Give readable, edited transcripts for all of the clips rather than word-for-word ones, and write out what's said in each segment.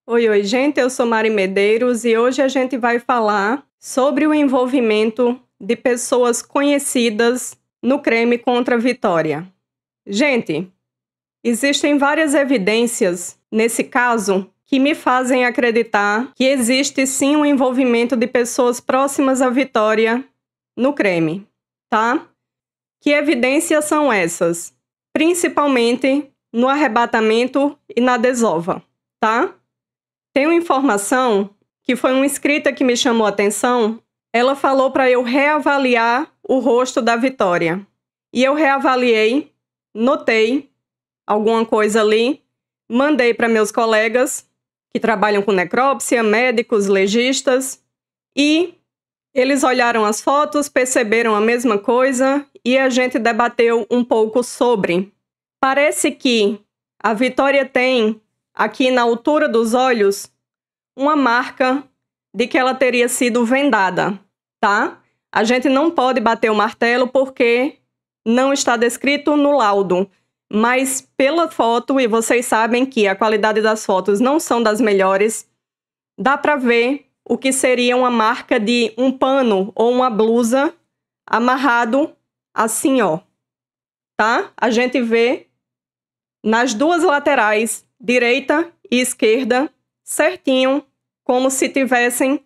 Oi, oi, gente, eu sou Mari Medeiros e hoje a gente vai falar sobre o envolvimento de pessoas conhecidas no crime contra a Vitória. Gente, existem várias evidências nesse caso que me fazem acreditar que existe sim um envolvimento de pessoas próximas à Vitória no crime, tá? Que evidências são essas? Principalmente no arrebatamento e na desova, tá? Tenho informação que foi uma inscrita que me chamou a atenção. Ela falou para eu reavaliar o rosto da Vitória. E eu reavaliei, notei alguma coisa ali, mandei para meus colegas que trabalham com necrópsia, médicos, legistas, e eles olharam as fotos, perceberam a mesma coisa e a gente debateu um pouco sobre. Parece que a Vitória tem aqui na altura dos olhos, uma marca de que ela teria sido vendada, tá? A gente não pode bater o martelo porque não está descrito no laudo, mas pela foto, e vocês sabem que a qualidade das fotos não são das melhores, dá para ver o que seria uma marca de um pano ou uma blusa amarrado assim, ó, tá? A gente vê nas duas laterais, direita e esquerda, certinho, como se tivessem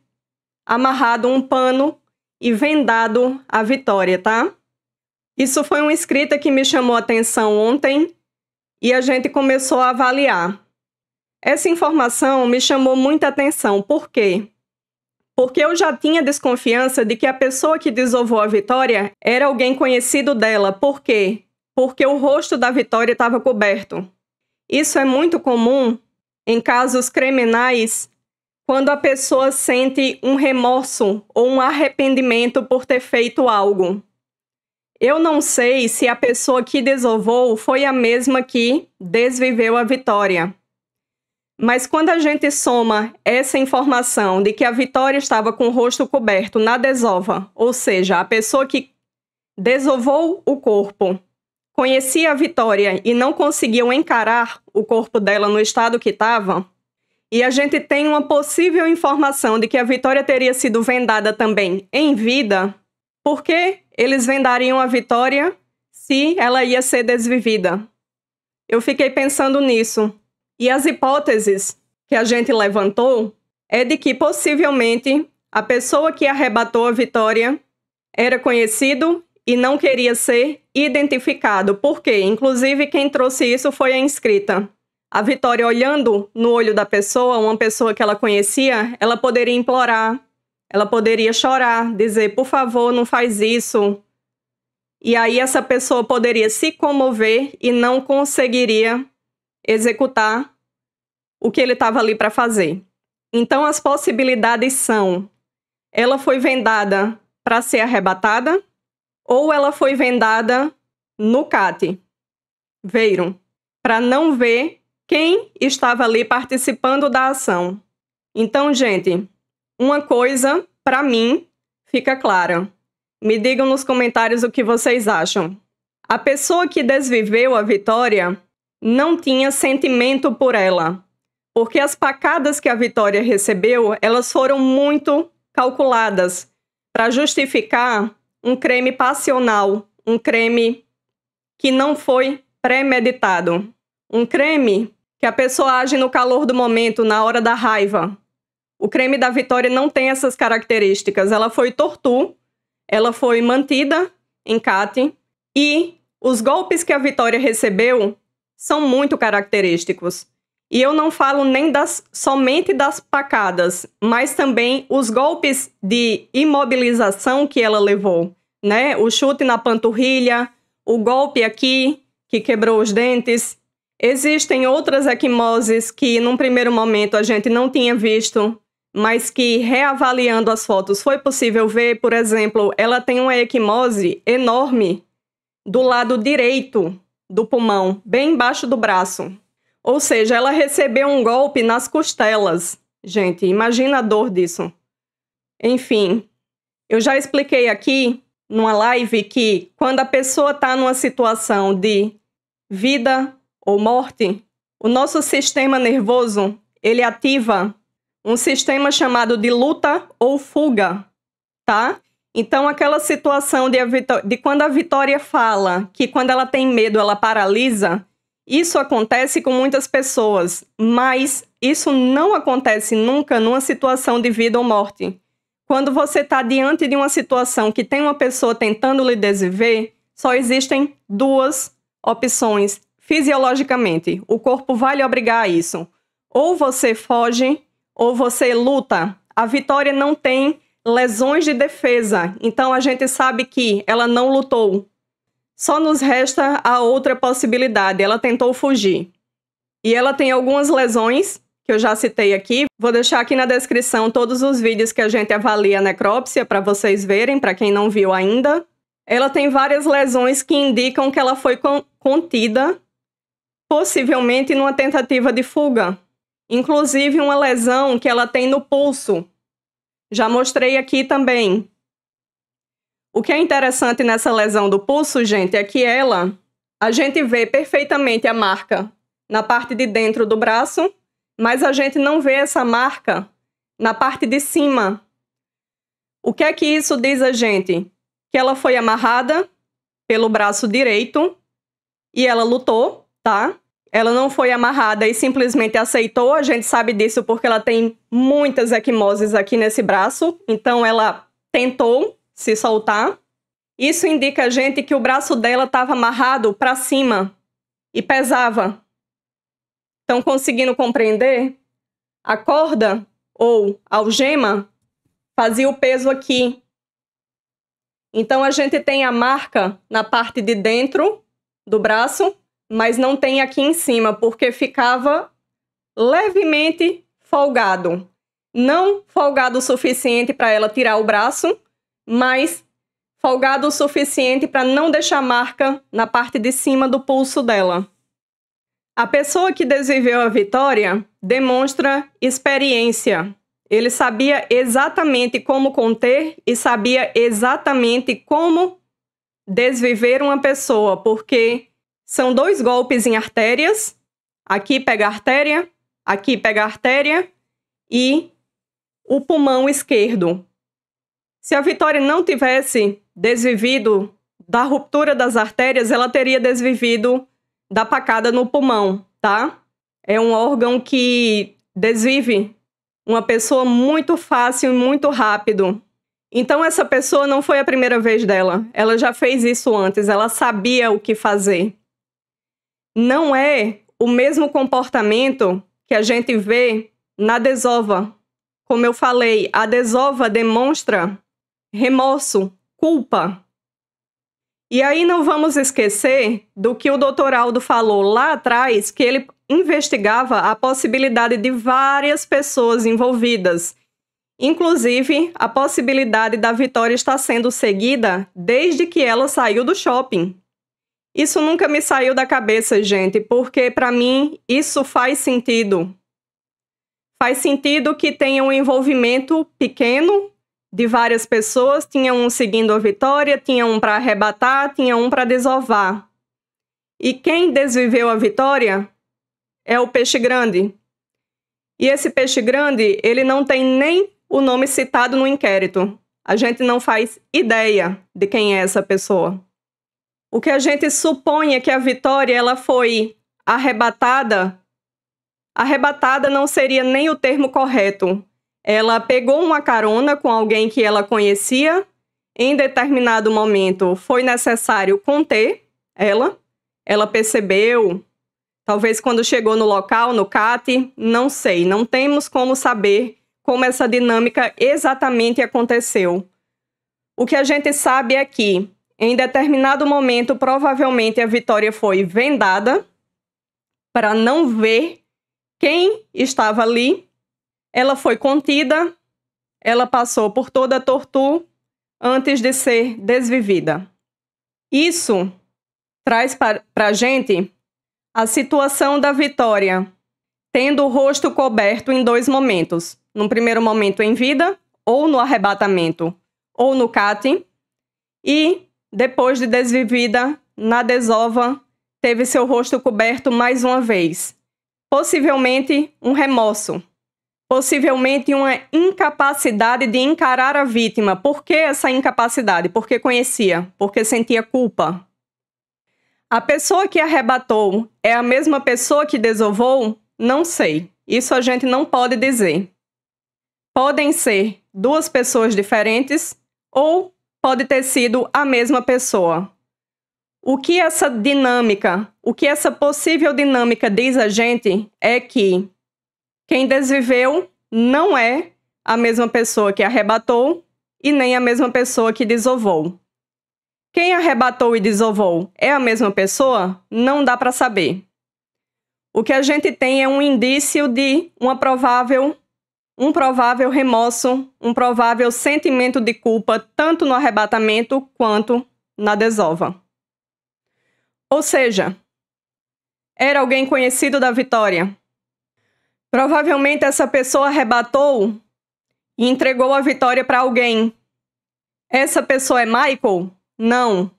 amarrado um pano e vendado a Vitória, tá? Isso foi uma inscrita que me chamou a atenção ontem e a gente começou a avaliar. Essa informação me chamou muita atenção. Por quê? Porque eu já tinha desconfiança de que a pessoa que desovou a Vitória era alguém conhecido dela. Por quê? Porque o rosto da Vitória estava coberto. Isso é muito comum em casos criminais, quando a pessoa sente um remorso ou um arrependimento por ter feito algo. Eu não sei se a pessoa que desovou foi a mesma que desviveu a Vitória. Mas quando a gente soma essa informação de que a Vitória estava com o rosto coberto na desova, ou seja, a pessoa que desovou o corpo conhecia a Vitória e não conseguiu encarar o corpo dela no estado que estava, e a gente tem uma possível informação de que a Vitória teria sido vendada também em vida, por que eles vendariam a Vitória se ela ia ser desvivida? Eu fiquei pensando nisso. E as hipóteses que a gente levantou é de que possivelmente a pessoa que arrebatou a Vitória era conhecido e não queria ser identificado. Por quê? Inclusive, quem trouxe isso foi a inscrita. A Vitória, olhando no olho da pessoa, uma pessoa que ela conhecia, ela poderia implorar, ela poderia chorar, dizer, por favor, não faz isso. E aí essa pessoa poderia se comover e não conseguiria executar o que ele estava ali para fazer. Então, as possibilidades são: ela foi vendada para ser arrebatada, ou ela foi vendada no CAT. Viram? Para não ver quem estava ali participando da ação. Então, gente, uma coisa, para mim, fica clara. Me digam nos comentários o que vocês acham. A pessoa que desviveu a Vitória não tinha sentimento por ela, porque as facadas que a Vitória recebeu, elas foram muito calculadas para justificar um crime passional, um crime que não foi premeditado, um crime que a pessoa age no calor do momento, na hora da raiva. O crime da Vitória não tem essas características. Ela foi tortura, ela foi mantida em CAT e os golpes que a Vitória recebeu são muito característicos. E eu não falo nem somente das facadas, mas também os golpes de imobilização que ela levou, né? O chute na panturrilha, o golpe aqui, que quebrou os dentes. Existem outras equimoses que, num primeiro momento, a gente não tinha visto, mas que, reavaliando as fotos, foi possível ver. Por exemplo, ela tem uma equimose enorme do lado direito do pulmão, bem embaixo do braço. Ou seja, ela recebeu um golpe nas costelas. Gente, imagina a dor disso. Enfim, eu já expliquei aqui numa live que quando a pessoa está numa situação de vida ou morte, o nosso sistema nervoso, ele ativa um sistema chamado de luta ou fuga, tá? Então, aquela situação de quando a Vitória fala que quando ela tem medo, ela paralisa, isso acontece com muitas pessoas, mas isso não acontece nunca numa situação de vida ou morte. Quando você está diante de uma situação que tem uma pessoa tentando lhe desviver, só existem duas opções fisiologicamente. O corpo vai lhe obrigar a isso. Ou você foge, ou você luta. A Vitória não tem lesões de defesa, então a gente sabe que ela não lutou. Só nos resta a outra possibilidade, ela tentou fugir. E ela tem algumas lesões, que eu já citei aqui. Vou deixar aqui na descrição todos os vídeos que a gente avalia a necrópsia, para vocês verem, para quem não viu ainda. Ela tem várias lesões que indicam que ela foi contida, possivelmente numa tentativa de fuga. Inclusive uma lesão que ela tem no pulso. Já mostrei aqui também. O que é interessante nessa lesão do pulso, gente, é que a gente vê perfeitamente a marca na parte de dentro do braço, mas a gente não vê essa marca na parte de cima. O que é que isso diz a gente? Que ela foi amarrada pelo braço direito e ela lutou, tá? Ela não foi amarrada e simplesmente aceitou. A gente sabe disso porque ela tem muitas equimoses aqui nesse braço. Então, ela tentou se soltar. Isso indica a gente que o braço dela estava amarrado para cima e pesava. Estão conseguindo compreender? A corda ou algema fazia o peso aqui. Então, a gente tem a marca na parte de dentro do braço, mas não tem aqui em cima, porque ficava levemente folgado. Não folgado o suficiente para ela tirar o braço, mas folgado o suficiente para não deixar marca na parte de cima do pulso dela. A pessoa que desviveu a Vitória demonstra experiência. Ele sabia exatamente como conter e sabia exatamente como desviver uma pessoa, porque são 2 golpes em artérias. Aqui pega a artéria, aqui pega a artéria e o pulmão esquerdo. Se a Vitória não tivesse desvivido da ruptura das artérias, ela teria desvivido da pacada no pulmão, tá? É um órgão que desvive uma pessoa muito fácil e muito rápido. Então, essa pessoa não foi a primeira vez dela. Ela já fez isso antes, ela sabia o que fazer. Não é o mesmo comportamento que a gente vê na desova. Como eu falei, a desova demonstra remorso, culpa. E aí não vamos esquecer do que o Dr. Aldo falou lá atrás, que ele investigava a possibilidade de várias pessoas envolvidas. Inclusive, a possibilidade da Vitória estar sendo seguida desde que ela saiu do shopping. Isso nunca me saiu da cabeça, gente, porque para mim isso faz sentido. Faz sentido que tenha um envolvimento pequeno de várias pessoas, tinha um seguindo a Vitória, tinha um para arrebatar, tinha um para desovar. E quem desviveu a Vitória é o peixe grande. E esse peixe grande, ele não tem nem o nome citado no inquérito. A gente não faz ideia de quem é essa pessoa. O que a gente supõe é que a Vitória ela foi arrebatada. Arrebatada não seria nem o termo correto. Ela pegou uma carona com alguém que ela conhecia. Em determinado momento foi necessário conter ela. Ela percebeu, talvez quando chegou no local, no CAT, não sei. Não temos como saber como essa dinâmica exatamente aconteceu. O que a gente sabe é que, em determinado momento, provavelmente a Vitória foi vendada para não ver quem estava ali. Ela foi contida, ela passou por toda a tortura antes de ser desvivida. Isso traz para a gente a situação da Vitória, tendo o rosto coberto em 2 momentos. Num primeiro momento em vida, ou no arrebatamento, ou no CAT, e depois de desvivida, na desova, teve seu rosto coberto mais uma vez. possivelmente um remorso, possivelmente uma incapacidade de encarar a vítima. Por que essa incapacidade? Porque conhecia, porque sentia culpa. A pessoa que arrebatou é a mesma pessoa que desovou? Não sei. Isso a gente não pode dizer. Podem ser duas pessoas diferentes ou pode ter sido a mesma pessoa. O que essa possível dinâmica diz a gente é que quem desviveu não é a mesma pessoa que arrebatou e nem a mesma pessoa que desovou. Quem arrebatou e desovou é a mesma pessoa? Não dá para saber. O que a gente tem é um indício de um provável remorso, um provável sentimento de culpa, tanto no arrebatamento quanto na desova. Ou seja, era alguém conhecido da Vitória. Provavelmente essa pessoa arrebatou e entregou a Vitória para alguém. Essa pessoa é Michael? Não.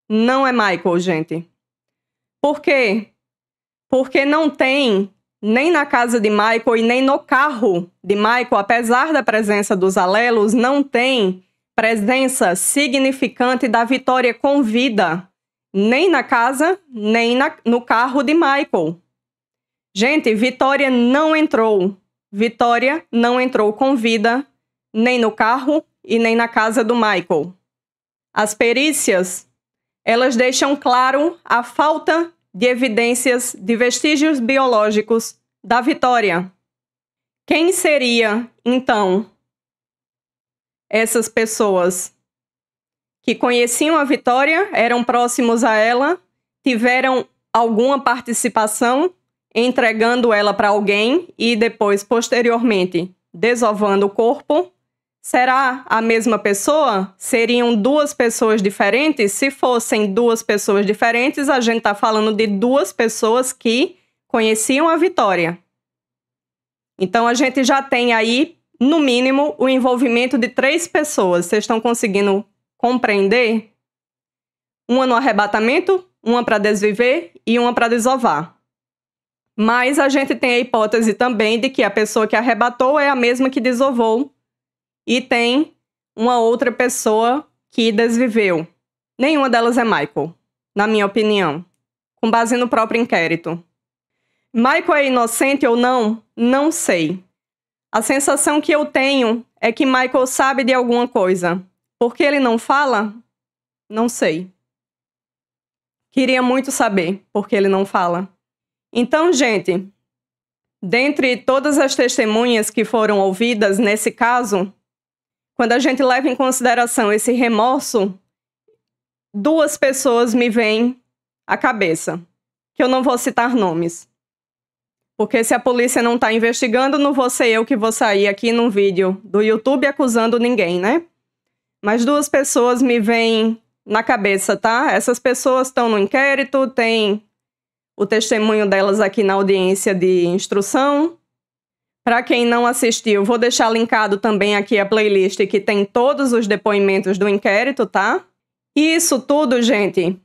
Não é Michael, gente. Por quê? Porque não tem, nem na casa de Michael e nem no carro de Michael, apesar da presença dos alelos, não tem presença significante da Vitória com vida. Nem na casa, nem no carro de Michael. Gente, Vitória não entrou. Vitória não entrou com vida, nem no carro e nem na casa do Michael. As perícias, elas deixam claro a falta de evidências de vestígios biológicos da Vitória. Quem seria, então, essas pessoas que conheciam a Vitória, eram próximos a ela, tiveram alguma participação entregando ela para alguém e depois, posteriormente, desovando o corpo? Será a mesma pessoa? Seriam duas pessoas diferentes? Se fossem duas pessoas diferentes, a gente está falando de duas pessoas que conheciam a Vitória. Então, a gente já tem aí, no mínimo, o envolvimento de 3 pessoas. Vocês estão conseguindo compreender? Uma no arrebatamento, uma para desviver e uma para desovar. Mas a gente tem a hipótese também de que a pessoa que arrebatou é a mesma que desovou e tem uma outra pessoa que desviveu. Nenhuma delas é Michael, na minha opinião, com base no próprio inquérito. Michael é inocente ou não? Não sei. A sensação que eu tenho é que Michael sabe de alguma coisa. Por que ele não fala? Não sei. Queria muito saber por que ele não fala. Então, gente, dentre todas as testemunhas que foram ouvidas nesse caso, quando a gente leva em consideração esse remorso, 2 pessoas me vêm à cabeça, que eu não vou citar nomes. Porque se a polícia não está investigando, não vou ser eu que vou sair aqui num vídeo do YouTube acusando ninguém, né? Mas 2 pessoas me vêm na cabeça, tá? Essas pessoas estão no inquérito, tem o testemunho delas aqui na audiência de instrução. Para quem não assistiu, vou deixar linkado também aqui a playlist que tem todos os depoimentos do inquérito, tá? E isso tudo, gente,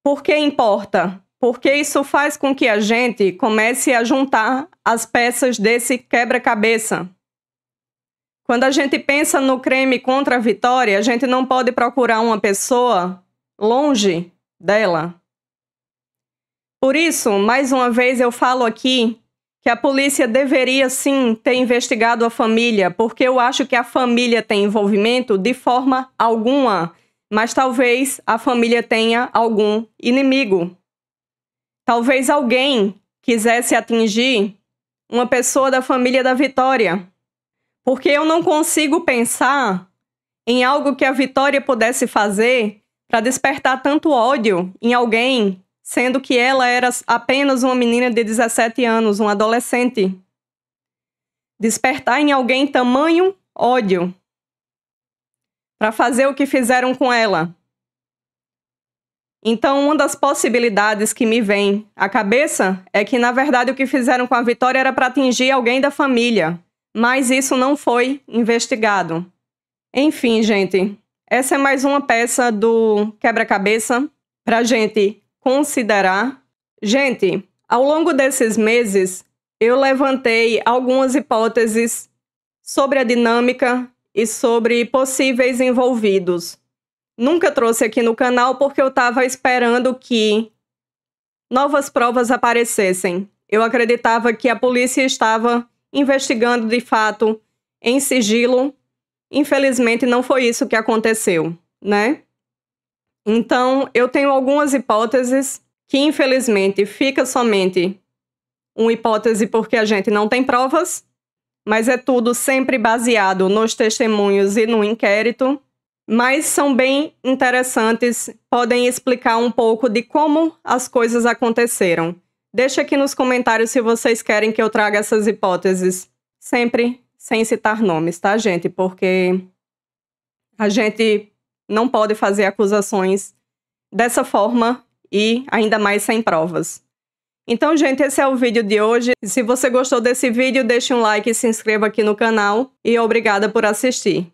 por que importa? Porque isso faz com que a gente comece a juntar as peças desse quebra-cabeça. Quando a gente pensa no crime contra a Vitória, a gente não pode procurar uma pessoa longe dela. Por isso, mais uma vez eu falo aqui que a polícia deveria sim ter investigado a família, porque eu acho que a família tem envolvimento de forma alguma, mas talvez a família tenha algum inimigo. Talvez alguém quisesse atingir uma pessoa da família da Vitória. Porque eu não consigo pensar em algo que a Vitória pudesse fazer para despertar tanto ódio em alguém, sendo que ela era apenas uma menina de 17 anos, uma adolescente. Despertar em alguém tamanho ódio para fazer o que fizeram com ela. Então, uma das possibilidades que me vem à cabeça é que, na verdade, o que fizeram com a Vitória era para atingir alguém da família. Mas isso não foi investigado. Enfim, gente, essa é mais uma peça do quebra-cabeça para a gente considerar. Gente, Ao longo desses meses, eu levantei algumas hipóteses sobre a dinâmica e sobre possíveis envolvidos. Nunca trouxe aqui no canal porque eu estava esperando que novas provas aparecessem. Eu acreditava que a polícia estava investigando de fato em sigilo. Infelizmente, não foi isso que aconteceu, né? Então, eu tenho algumas hipóteses que, infelizmente, fica somente uma hipótese porque a gente não tem provas, mas é tudo sempre baseado nos testemunhos e no inquérito, mas são bem interessantes, podem explicar um pouco de como as coisas aconteceram. Deixa aqui nos comentários se vocês querem que eu traga essas hipóteses, sempre sem citar nomes, tá, gente? Porque a gente não pode fazer acusações dessa forma e ainda mais sem provas. Então, gente, esse é o vídeo de hoje. Se você gostou desse vídeo, deixe um like e se inscreva aqui no canal. E obrigada por assistir.